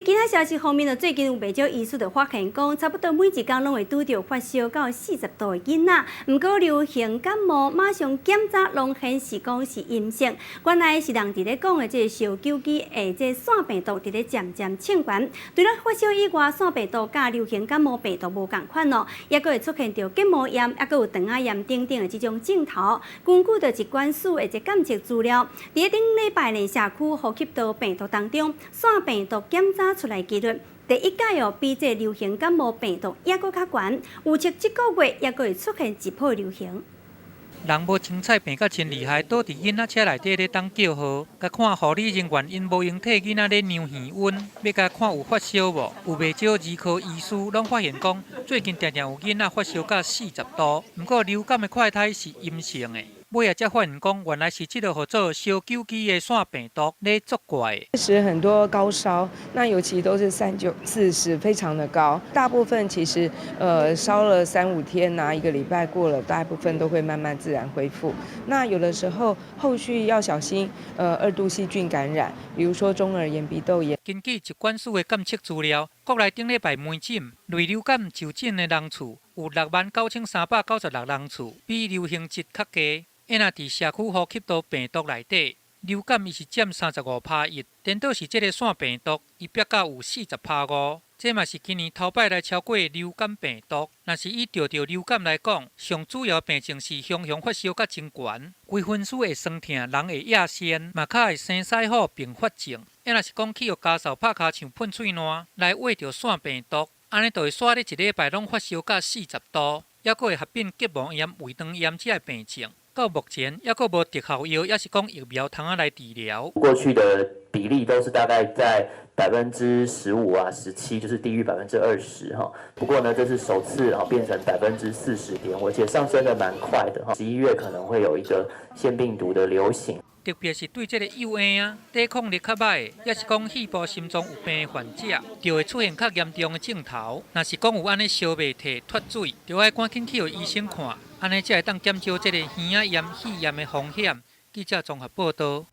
其他消息方面，最近有不少医师就发现讲，差不多每一天拢会拄到发烧到40度的囡仔。不过流行感冒马上检查，拢显示讲是阴性。原来是人伫咧讲的这个小九鸡的这腺病毒伫咧渐渐侵权。除了发烧以外，腺病毒甲流行感冒病毒无共款哦，也佫会出现着结膜炎，也佫有肠仔炎等等的这种症头。根据着疾管署的这监测资料，伫咧顶礼拜呢，社区呼吸道病毒当中，腺病毒检查出来几率。第一届哦，比这流行感冒病毒也佫较悬，预测这个月也佫会出现一波流行。人无青菜病甲真厉害，倒伫囡仔车内底咧当叫号，甲看护理人员因无用替囡仔咧量体温，要甲看有发烧无。有袂少儿科医师拢发现讲，最近常常有囡仔发烧到40度，不过流感的快筛是阴性的。尾仔才发现讲，原来是这个叫做小九鸡的腺病毒咧作怪。确实很多高烧，那尤其都是39、40，非常的高。大部分其实烧了3、5天1个礼拜过了，大部分都会慢慢自然恢复。那有的时候后续要小心2度细菌感染，比如说中耳炎、鼻窦炎。根据疾管署的监测资料，国内顶礼拜每诊类流感就诊的人次有69396人次，比流行值较低。因若伫社区呼吸道病毒内底，流感伊是占35%，颠倒是这个腺病毒，伊逼到有40%5%。这嘛是今年头摆来超过流感病毒。若是以着流感来讲，上主要病症是胸发烧甲真悬，规分数会酸痛，人会野仙，嘛较会生腮火并发症。因若是讲去互家嫂拍骹像喷喙烂，来挖着腺病毒，安尼就会刷咧一礼拜拢发烧到40度，还佫会合并结膜炎、胃肠炎这类病症。到目前，还佫无特效药，也是讲疫苗通来治疗。过去的比例都是大概在15%啊、17%，就是低于20%哈。不过呢，这是首次变成40.5%，而且上升的蛮快的哈。11月可能会有一个腺病毒的流行。特别是对这个幼婴啊，抵抗力较歹，也是讲肺部、心脏有病的患者，就会出现较严重的症头。若是讲有安尼烧袂退、脱水，就要赶紧去互医生看，安尼才会当减少这个耳仔炎、肺炎的风险。记者综合报道。